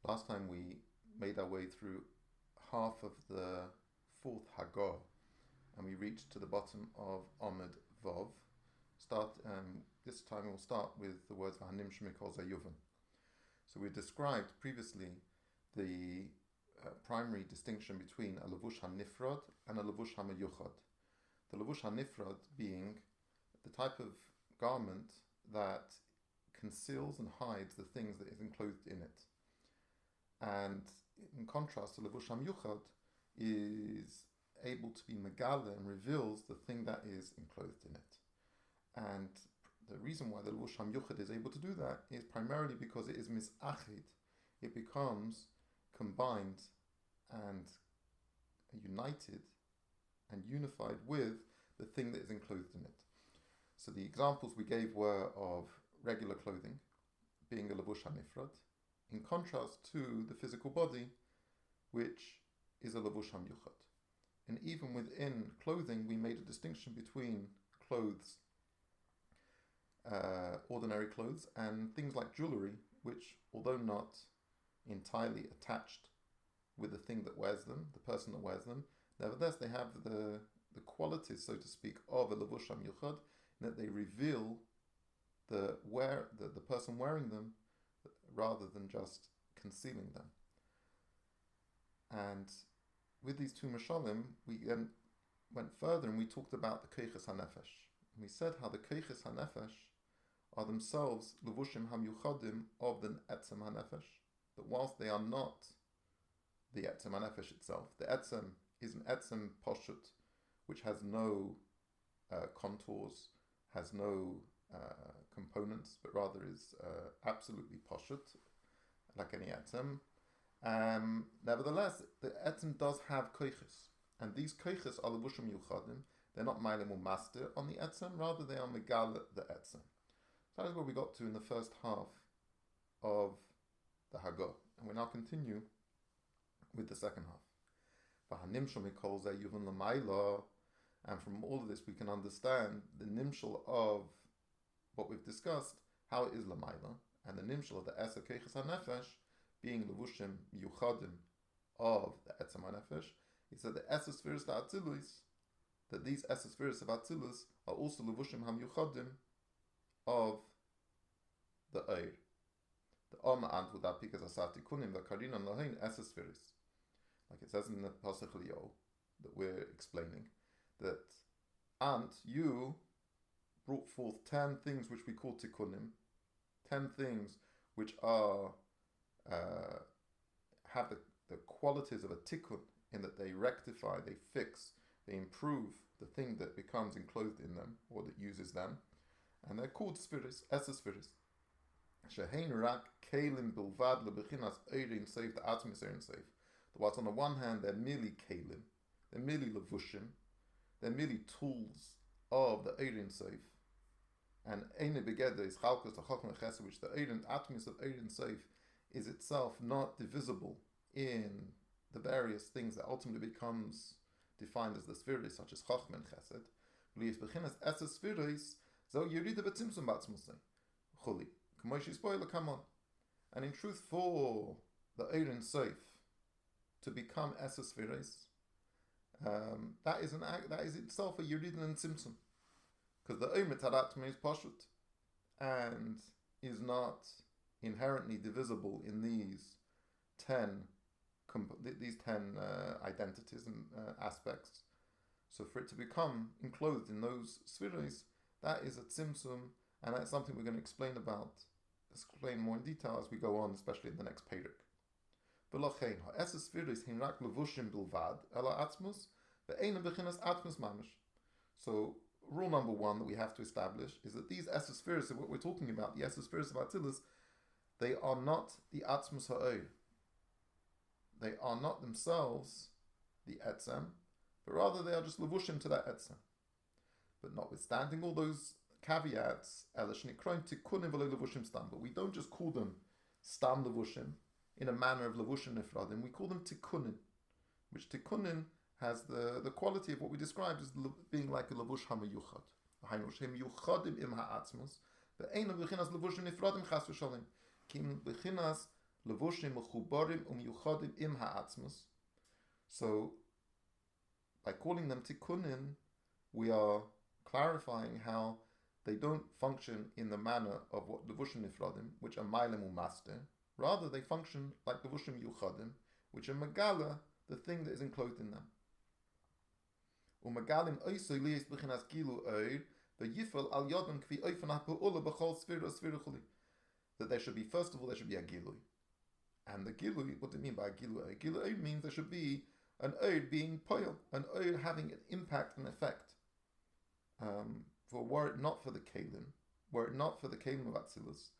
Last time we made our way through half of the fourth hagaha, and we reached to the bottom of Amud Vav. This time we'll start with the words V'hanim shemikol zayuvan. So we described previously the primary distinction between a levush hanifrod and a levush hamayuchad. The levush hanifrod being the type of garment that conceals and hides the things that is enclosed in it. And in contrast, the levush hamayuchad is able to be megala and reveals the thing that is enclosed in it. And the reason why the levush hamayuchad is able to do that is primarily because it is misachid. It becomes combined and united and unified with the thing that is enclosed in it. So the examples we gave were of regular clothing being a levush hanifrad, in contrast to the physical body, which is a levush hamayuchad. And even within clothing, we made a distinction between clothes, ordinary clothes, and things like jewelry, which, although not entirely attached with the thing that wears them, the person that wears them, nevertheless they have the qualities, so to speak, of a levush hamayuchad, in that they reveal the person wearing them rather than just concealing them. And with these two mashalim, we then went further and we talked about the keiches hanefesh. We said how the keiches hanefesh are themselves levushim hamyuchadim of the etzem hanefesh. That whilst they are not the etzem hanefesh itself, the etzem is an etzem poshut, which has no contours, has no components, but rather is absolutely poshut, like any etzem. Nevertheless, the etzem does have koiches, and these koiches are levushim yuchadim. They're not mailim or master on the etzem, rather they are megal the etzem. So that is where we got to in the first half of the hagaha, and we now continue with the second half. V'hanim shemikol zayuvan l'mayla, and from all of this we can understand the nimshal of what we've discussed, how it is l'mayla, and the nimshal of the eser keiches hanefesh being levushim yuchadim of the etzem hanefesh. He said the eser spheres atzilus, that these eser spheres of atzilus are also levushim hamyuchadim of the eir. The Oma antwort apikas asati kunim the karina lahain eser spheres, like it says in the pasuk Leo that we're explaining, that you brought forth 10 things which we call tikkunim, 10 things which are have the qualities of a tikkun, in that they rectify, they fix, they improve the thing that becomes enclosed in them or that uses them, and they're called spheres, eser spheres. Shehein rak kelim bilvad lebechinas eirin seif, the atmis eirin seif. Whilst on the one hand they're merely kelim, they're merely levushim, they're merely tools of the eirin seif, and eine begeder is chalkos achachma chesed, which the eirin atmis of eirin seif is itself not divisible in the various things that ultimately becomes defined as the spheres, such as chachma and chesed. Lies bechinas eser spheres, so yerida betzimtzum batzmusay chuli k'moishi spoiler, come on. And in truth, for the eirin seif to become eser spheres, that is an act, that is itself a yerida and tzimtzum, because the eirin taratme is pashut and is not inherently divisible in these 10 identities and aspects. So for it to become enclosed in those spheres, that is a tzimtzum, and that's something we're going to explain more in detail as we go on, especially in the next perek. V'lochein ha'eser spheres hin rak levushim bilvad ela atzmus ve'eina bechinas atzmus mamish. So rule number 1 that we have to establish is that these eser spheres of what we're talking about, the eser spheres of Atzilus, they are not the atzmus ha'oir. They are not themselves the etzem, but rather they are just levushim to that etzem. But notwithstanding all those caveats, but we don't just call them stam levushim in a manner of levushim nifradim. We call them tikkunin, which tikkunin has the quality of what we described as being like a levush hamayuchad. Haynushim yuchadim im ha'atzmus, ve'einu b'chinas levushim nifradim chas v'shalim. Kim b'chinas levushim mechubarim umyuchadim im ha'atzmus. So, by calling them tikkunin, we are clarifying how they don't function in the manner of what levushim nifradim, which are mailim umaster. Rather, they function like levushim yuchadim, which are megala, the thing that is enclosed in them. Umagalim oisoi liyes b'chinas gilu oir, v'yifel al yodam kvi oifen ha'pu'ula b'chol sfira chuli. That there should be, first of all, there should be a gilui. And the gilui, what do you mean by a gilui? Gilui means there should be an oid being poil, an oid having an impact and effect. For were it not for the kalim, were it not for the kalim of Atzilus,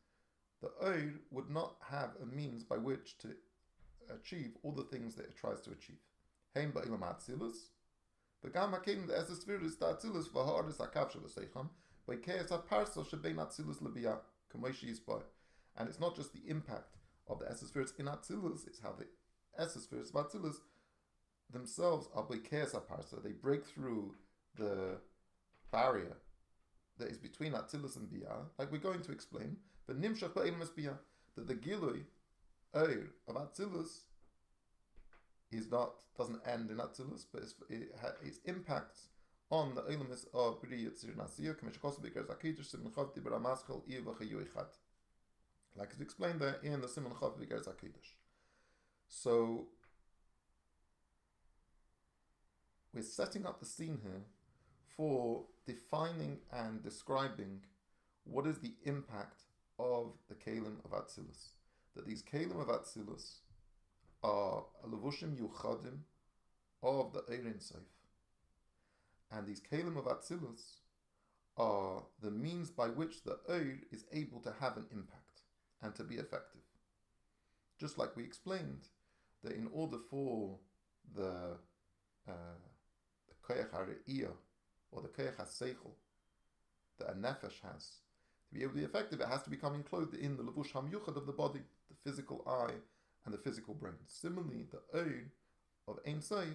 the oid would not have a means by which to achieve all the things that it tries to achieve. Heim ba'ilam Atzilus, v'gam ha'kalim the eses spheres the Atzilus v'ha'aris ha'kav shebaseicham, v'keis ha'parso shebein Atzilus l'biyah, k'moishi yisboi. And it's not just the impact of the eses spheres in Atzilus, it's how the eses spheres of Atzilus themselves are b'keis ha'parso. They break through the barrier that is between Atzilus and Biyah, like we're going to explain, but Nimshach Ba'ilmas Biyah, that the Gilui Eir of Atzilus doesn't end in Atzilus, but its impacts on the Eilamis of B'ri Yitzir Nasiyah, Kameshakos B'ikar Zakidish, Simon Chav Dibra Maschel, Iya V'chayu Echad. Like it's explained there in the Simon Chav B'ikar Zakidish. So, we're setting up the scene here for defining and describing what is the impact of the Kalim of Atzilus. That these Kalim of Atzilus are a levushim yuchadim of the Ein Sof. And these Kalim of Atzilus are the means by which the Eir is able to have an impact and to be effective. Just like we explained, that in order for the koyach ha're'iyah, or the koyach ha'seichel that a nefesh has, to be able to be effective, it has to become enclosed in the levush hamyuchad of the body, the physical eye and the physical brain. Similarly, the Eir of Ein Sof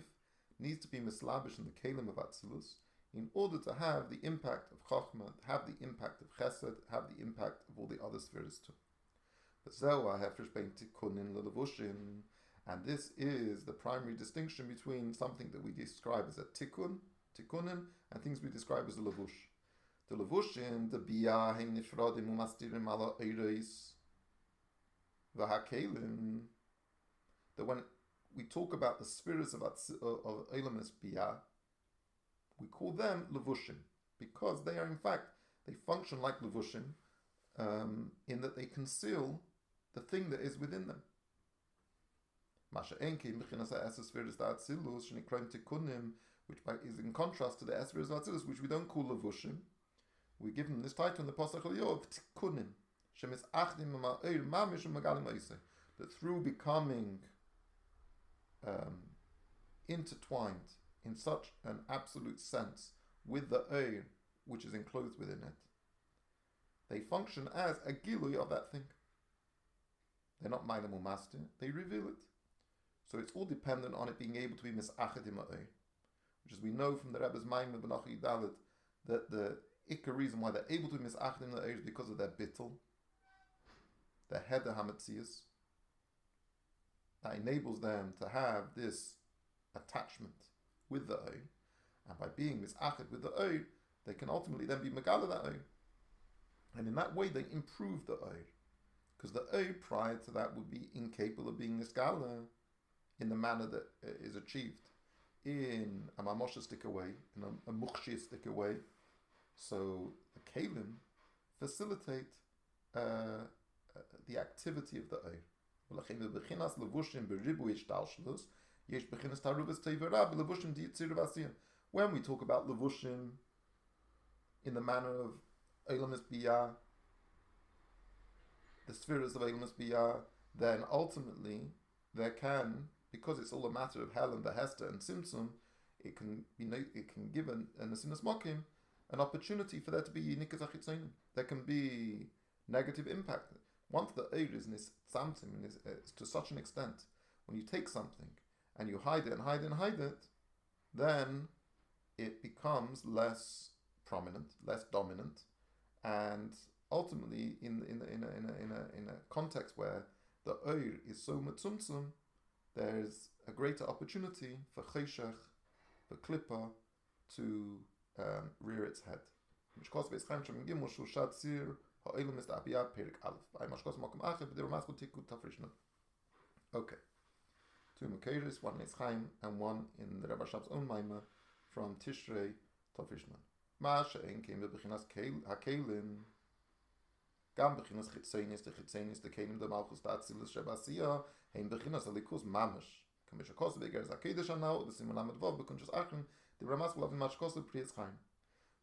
needs to be mislabish in the Kalim of Atzilus in order to have the impact of Chachma, have the impact of Chesed, have the impact of all the other spheres too. And this is the primary distinction between something that we describe as a tikkunim, and things we describe as a levush. The levushin, the biyah, hem nifradim umastirim ala eiros, v'hakelim. That when we talk about the spirits of Eilamis biyah, we call them levushim because they are in fact, they function like levushim in that they conceal the thing that is within them. Masha enki michinas ha'eses spheres da'atzilus shenikroim tikkunim, which is in contrast to the spheres da'atzilus, which we don't call levushim. We give them this title in the Pasach Eliyov, tikkunim, shemis achdim ma'oir mamish u'magalim ha'iseh, that through becoming intertwined in such an absolute sense with the Eir which is enclosed within it, they function as a gilui of that thing. They're not ma'alim u'master, they reveal it. So it's all dependent on it being able to be misachet im ha'Eir, which as we know from the Rebbe's Maimon B'Nachi Dalet, that the ikka reason why they're able to be misachet im ha'Eir is because of their bittul, their heder hametzias, that enables them to have this attachment with the Eir, and by being misachet with the Eir, they can ultimately then be megala that Eir, and in that way they improve the Eir, because the Eir prior to that would be incapable of being nisgala in the manner that is achieved in a mamoshistic way, in a mukhshistic way. So the kalim facilitate the activity of the Eir. When we talk about levushim in the manner of Eilamis Biyah, the spheres of Eilamis Biyah, then ultimately there can, because it's all a matter of Helen, the Hester and Simsum, it can give an Asinas Mokim an opportunity for there to be Nikas Achitzonim. There can be negative impact. Once the Eir is Nisamtim is to such an extent, when you take something and you hide it and hide it and hide it, then it becomes less prominent, less dominant, and ultimately in a context where the oir is so mutzumtzum, there's a greater opportunity for cheshech, for klippa, to rear its head. Okay. Two Makeiris, one is Chaim, and one in the Rebbe Shab's own Maimah from Tishrei Tofishnan. Masha ein came the Bechinas Hakelim, Gam Bechinas Chitzenis, the Kelim, the Malchus, the Atzilus, Shebasiya, Hein Bechinas Alikus Mamish. Kamisha Kosev, Eger Zakedisha now, the Simon Amedvov, Bekunjas Achen, the Ramas will have in Mashkosev Priyas Chaim.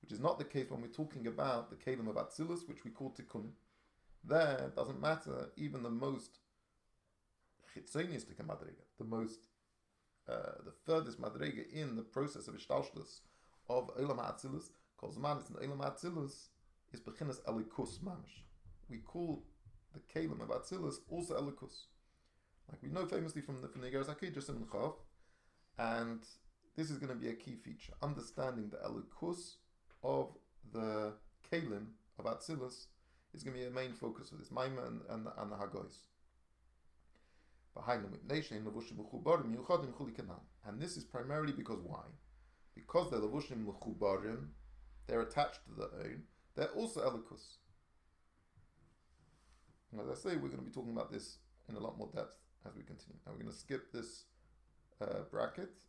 Which is not the case when we're talking about the Kelim of Atzilus, which we call Tikkun. There, it doesn't matter, even the most chitzonistic madrega, the furthest madrega in the process of ishtalshlus of Olam HaAtzilus, calls man is in Olam HaAtzilus, is bechinas elikus mamish. We call the Kelim of Atzilus also elikus, like we know famously from the Igeres HaKedush in Chav, and this is going to be a key feature, understanding the elikus of the Kelim of Atzilus is going to be a main focus of this Maimah and the Hagois. And this is primarily because why? Because they're levushim mechubarim, they're attached to the own, they're also elikus. And as I say, we're going to be talking about this in a lot more depth as we continue. Now we're going to skip this bracket,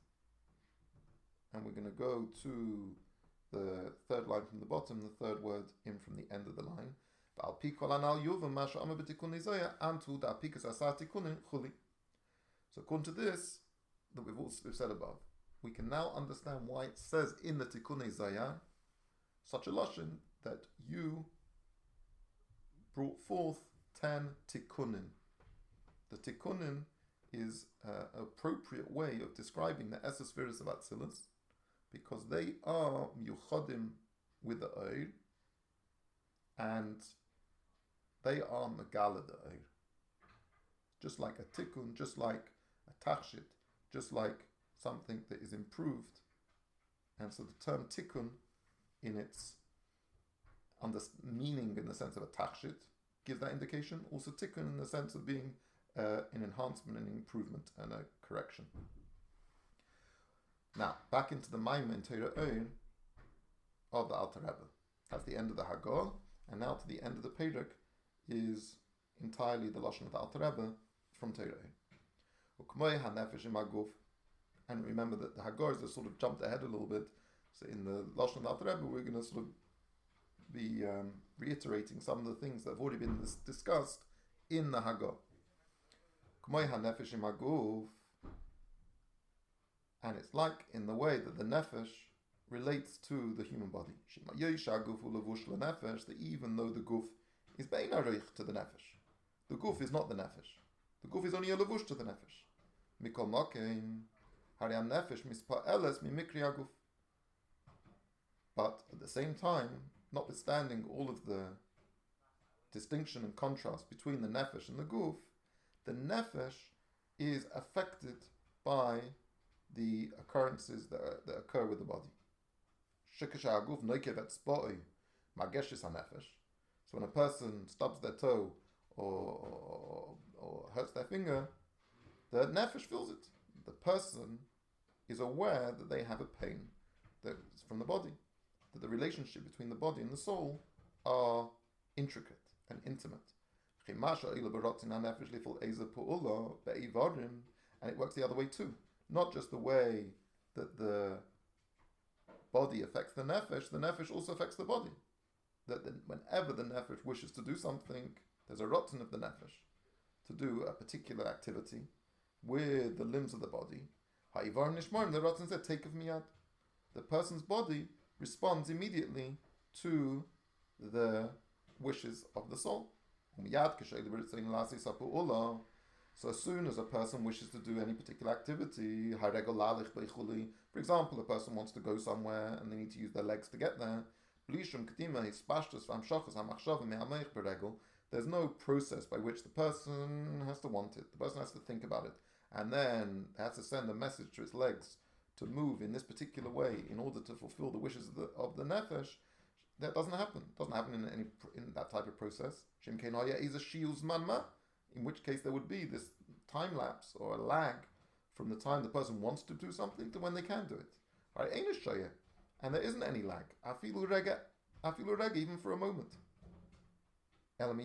and we're going to go to the third line from the bottom, the third word in from the end of the line. So according to this that we've said above, we can now understand why it says in the Tikkunei Zaya such a lashon that you brought forth 10 tikkunin. The tikkunin is an appropriate way of describing the Esser Spheres of Atzilus, because they are miyuchadim with the oir, and they are megala the oir. Just like a tikkun, just like a tachshit, just like something that is improved. And so the term tikkun, in its meaning in the sense of a tachshit, gives that indication. Also tikkun in the sense of being an enhancement, an improvement, and a correction. Now, back into the Maimah in Torah Oin of the Alter Rebbe. That's the end of the hagaha, and now to the end of the Perek is entirely the lashon of the Alter Rebbe from Torah Oin. And remember that the hagaha has sort of jumped ahead a little bit. So in the lashon of the Alter Rebbe, we're going to sort of be reiterating some of the things that have already been discussed in the hagaha. And it's like in the way that the nefesh relates to the human body. That even though the guf is bein arich to the nefesh, the guf is not the nefesh. The guf is only a levush to the nefesh. Mikol makein hariam nefesh mispa'eles mimikri aguf. But at the same time, notwithstanding all of the distinction and contrast between the nefesh and the guf, the nefesh is affected by the occurrences that occur with the body. So when a person stubs their toe or hurts their finger, the nefesh feels it. The person is aware that they have a pain that's from the body, that the relationship between the body and the soul are intricate and intimate. And it works the other way too. Not just the way that the body affects the nefesh also affects the body. That whenever the nefesh wishes to do something, there's a rotten of the nefesh to do a particular activity with the limbs of the body. Ha'ivar nishmarim, the rotten said, take of miyad. The person's body responds immediately to the wishes of the soul. So as soon as a person wishes to do any particular activity, for example, a person wants to go somewhere and they need to use their legs to get there, there's no process by which the person has to want it. The person has to think about it, and then has to send a message to its legs to move in this particular way in order to fulfill the wishes of the nefesh. That doesn't happen. It doesn't happen in that type of process. in which case there would be this time lapse or a lag from the time the person wants to do something to when they can do it. Right? And there isn't any lag. Afilu rega, even for a moment. But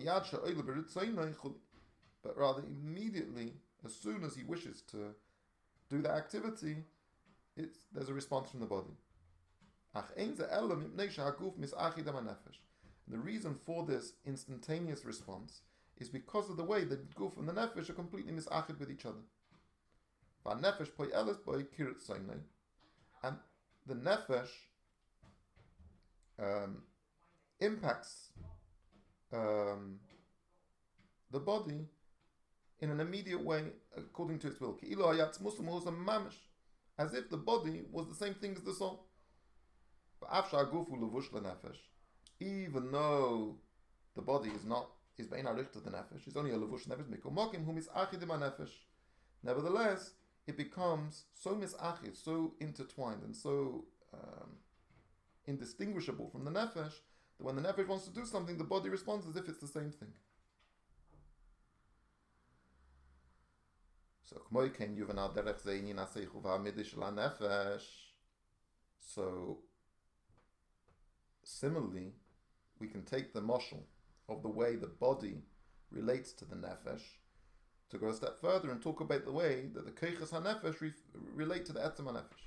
rather immediately, as soon as he wishes to do that activity, there's a response from the body. And the reason for this instantaneous response is because of the way that the guf and the nefesh are completely misachid with each other. And the nefesh impacts the body in an immediate way according to its will. As if the body was the same thing as the soul. Even though the body is bein arich to the nefesh, it's only a levush nefesh. Nevertheless, it becomes so misachid, so intertwined, and so indistinguishable from the nefesh that when the nefesh wants to do something, the body responds as if it's the same thing. So similarly, we can take the mashal of the way the body relates to the nefesh to go a step further and talk about the way that the keiches hanefesh relate to the etzem hanefesh.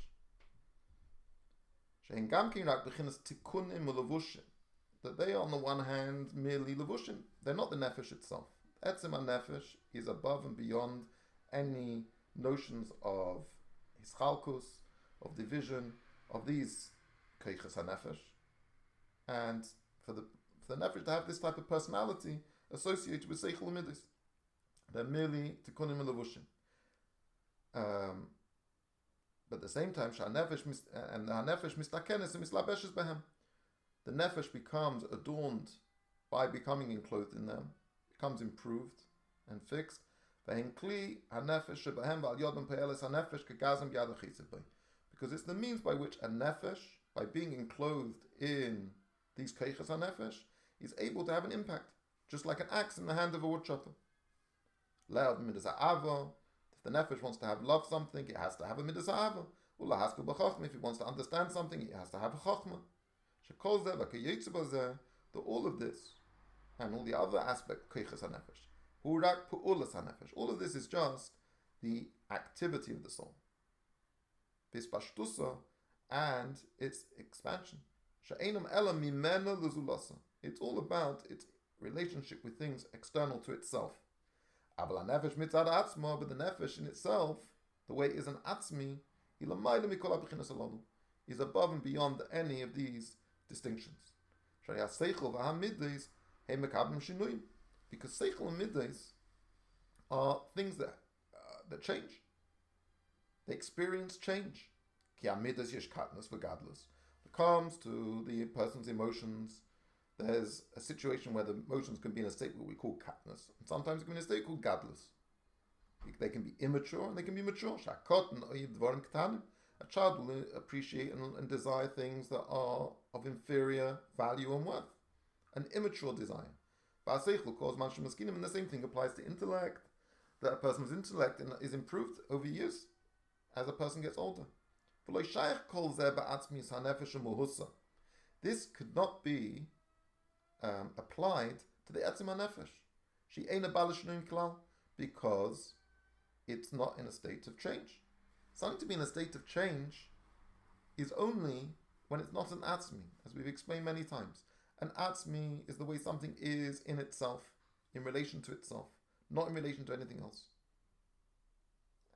That they are on the one hand merely levushim. They're not the nefesh itself. Etzem hanefesh is above and beyond any notions of hischalkus, of division, of these keiches hanefesh. And for the nefesh to have this type of personality associated with seichel midis, they're merely tikkunim levushim. But at the same time, the nefesh mistakenes and mislabeshes behem. The nefesh becomes adorned by becoming enclosed in them, becomes improved and fixed. Because it's the means by which a nefesh, by being enclosed in these keiches hanefesh, is able to have an impact, just like an axe in the hand of a woodchopper. If the nefesh wants to have love something, it has to have a midas ha'ava. If it wants to understand something, it has to have a chachma. All of this and all the other aspects keiches hanefesh, all of this is just the activity of the soul, vispashtusa, and its expansion. It's all about its relationship with things external to itself. But the nefesh in itself, the way it is an atzmi, is above and beyond any of these distinctions. Because seichel and middays are things that change. They experience change. When it comes to the person's emotions, there's a situation where the emotions can be in a state what we call katnus, and sometimes it can be in a state called gadlus. They can be immature and they can be mature. A child will appreciate and desire things that are of inferior value and worth. An immature desire. And the same thing applies to intellect, that a person's intellect is improved over years as a person gets older. This could not be applied to the etzem hanefesh. She ain't a balishnuim klal, because it's not in a state of change. Something to be in a state of change is only when it's not an atzmi, as we've explained many times. An atzmi is the way something is in itself, in relation to itself, not in relation to anything else.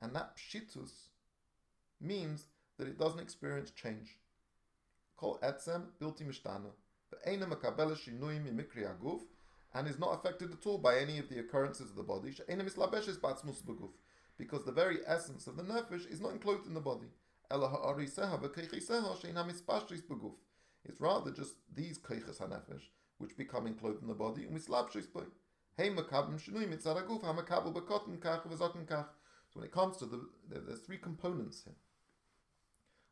And that pshitus means that it doesn't experience change. Kol etzem bilti mishtana, ve'ena makabela shinuim mimikri haguf, and is not affected at all by any of the occurrences of the body. She'ena mislabeshes b'atzmus beguf, because the very essence of the nefesh is not enclosed in the body. It's rather just these keiches hanefesh which become enclosed in the body, and so when it comes to there's three components here.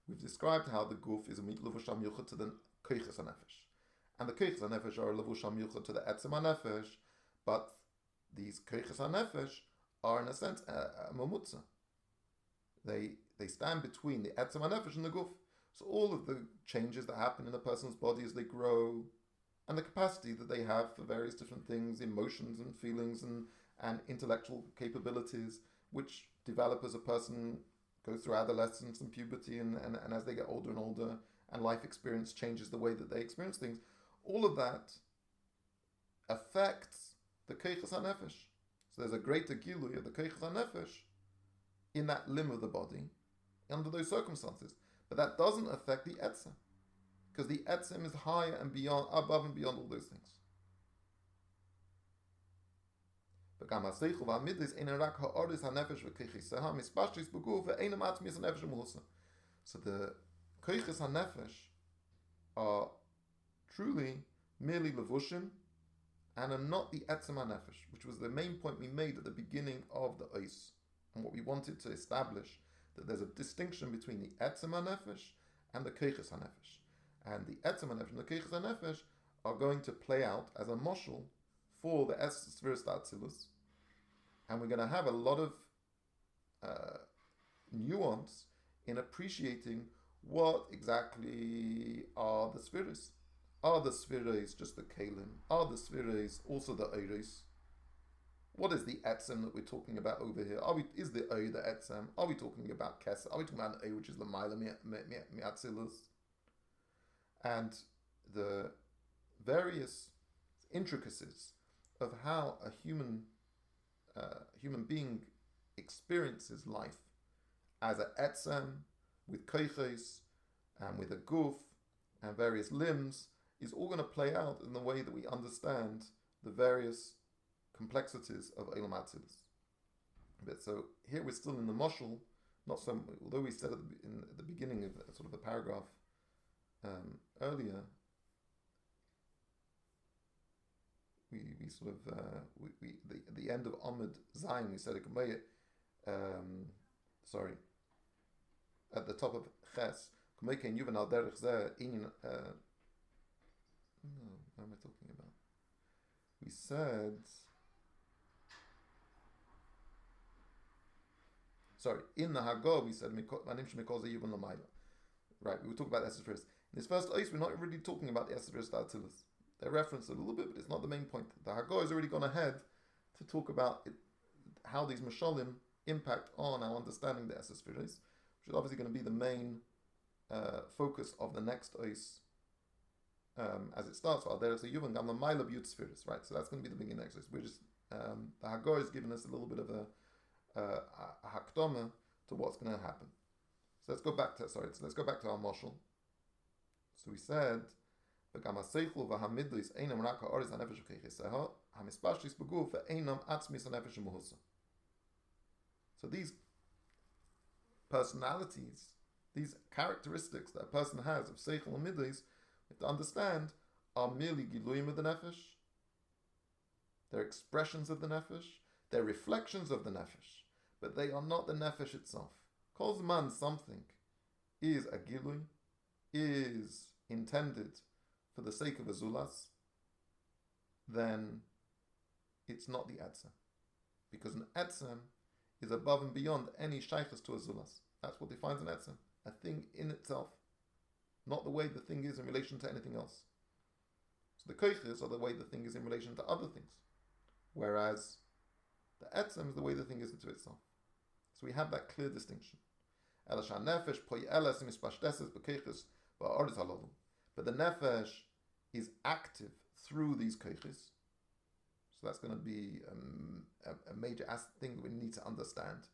We've described how the guf is a levusham yuchad to the keiches hanefesh, and the keiches hanefesh are a levusham yuchad to the etzem hanefesh, but these koiches hanefesh are in a sense a mamutza. They stand between the etzem hanefesh and the guf. So all of the changes that happen in a person's body as they grow, and the capacity that they have for various different things, emotions and feelings and intellectual capabilities, which develop as a person goes through adolescence and puberty and as they get older and older, and life experience changes the way that they experience things. All of that affects the keiches hanefesh. So there's a greater gilui of the keiches hanefesh in that limb of the body under those circumstances. But that doesn't affect the etzem, because the etzem is higher and beyond, above and beyond all those things. So the koiches hanefesh are truly merely levushim and are not the etzem hanefesh, which was the main point we made at the beginning of the ois, and what we wanted to establish, that there's a distinction between the etzem hanefesh and the koiches hanefesh, and the etzem hanefesh and the koiches hanefesh are going to play out as a moshel for the Sfiras Atzilus, and we're going to have a lot of nuance in appreciating what exactly are the Sfiras. Are the Sfiras just the Kalim? Are the Sfiras also the Eiris? What is the Etzem that we're talking about over here? Is the Ei the Etzem? Are we talking about Kesser? Are we talking about an Ei which is the Maila Mi'atzilus? And the various intricacies of how a human being experiences life as a etzem with koiches and with a guf and various limbs is all going to play out in the way that we understand the various complexities of Eilam Atzilus. But so here we're still in the moshel, not so. Although we said in the beginning of sort of the paragraph earlier, we sort of the end of Amud Zayin, we said at the top of Ches, what am I talking about? We said, in the hagaha we said right, we were talking about Esses first. In this first ois, we're not really talking about the Esses first Atzilus. They reference it a little bit, but it's not the main point. The hagaha has already gone ahead to talk about how these mashalim impact on our understanding the Esses first, which is obviously going to be the main focus of the next ois as it starts. Right, so that's going to be the beginning of the next ois. We're just the hagaha has given us a little bit of a hakdama to what's going to happen. So let's go back to our moshel. So we said, so these personalities, these characteristics that a person has of seichel and midlis, we have to understand, are merely giluyim of the nefesh. They're expressions of the nefesh. They're reflections of the nefesh, but they are not the nefesh itself. Kol zman something is a gilui, is intended for the sake of a zulas, then it's not the etzem, because an etzem is above and beyond any shaykhs to a zulas. That's what defines an etzem, a thing in itself, not the way the thing is in relation to anything else. So the koiches are the way the thing is in relation to other things, whereas the etzem is the way the thing is into itself. So we have that clear distinction. But the nefesh is active through these koiches. So that's going to be a major thing that we need to understand.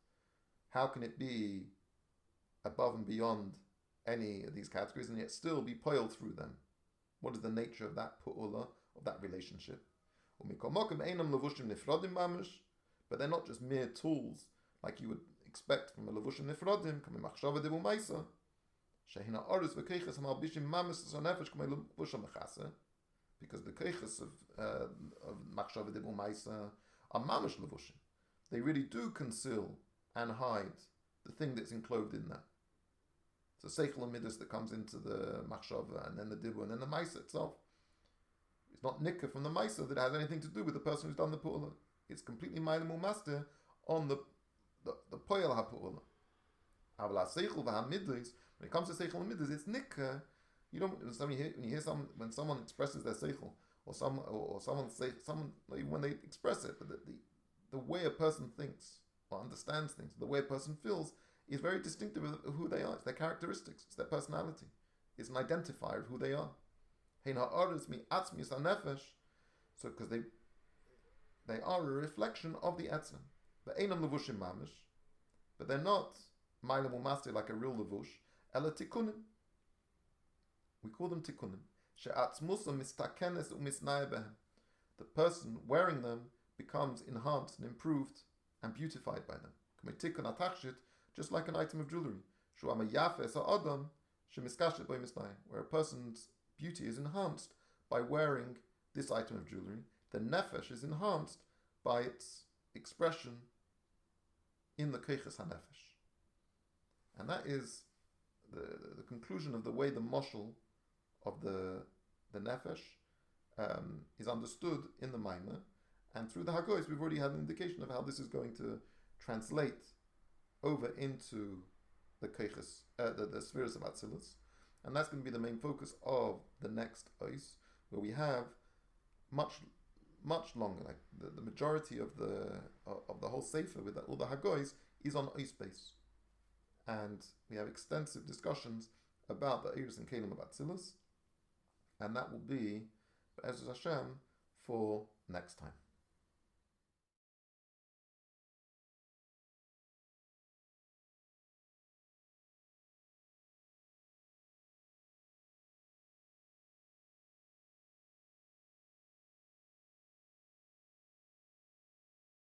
How can it be above and beyond any of these categories and yet still be poiled through them? What is the nature of that pu'ula, of that relationship? But they're not just mere tools like you would expect from a levushim nifradim, coming machshava debu maisa. Shehina arus v'keiches hamalbishim mamis nefesh coming levushim mechase, because the keiches of machshava debu maisa are mamish levushim. They really do conceal and hide the thing that's enclosed in that. It's a seichel and midas that comes into the machshava, and then the dibu, and then the maisa itself. It's not nikka from the maisa that has anything to do with the person who's done the pu'ula. It's completely mailim master on the poyel ha'pu'ula. Aval ha'seichel v'ha'midlis, when it comes to seichel and midlis, it's nikka. You don't, when someone expresses their seichel, or someone like when they express it, but the way a person thinks or understands things, the way a person feels, is very distinctive of who they are. It's their characteristics, it's their personality. It's an identifier of who they are. So because they are a reflection of the etzem. The einam levushim mamish, but they're not mailam u'masti like a real levush. Ela tikunim. We call them tikunim. She'atzmusa mistakenes u'misnaya behem. The person wearing them becomes enhanced and improved and beautified by them. K'metikun atachshit, just like an item of jewelry. Shu'ama yafes ha'adam shemiskashet by misnaya, where a person's beauty is enhanced by wearing this item of jewelry. The nefesh is enhanced by its expression in the keiches hanefesh. And that is the conclusion of the way the moshel of the nefesh is understood in the Maimah. And through the Hagoyos, we've already had an indication of how this is going to translate over into the keiches, the spheres of Atzilus. And that's going to be the main focus of the next ois, where we have much longer, like the majority of the whole sefer with all the Hagoyos is on ois base. And we have extensive discussions about the Eiros and Kelim of Atzilus, and that will be, Be'ezus Hashem, for next time.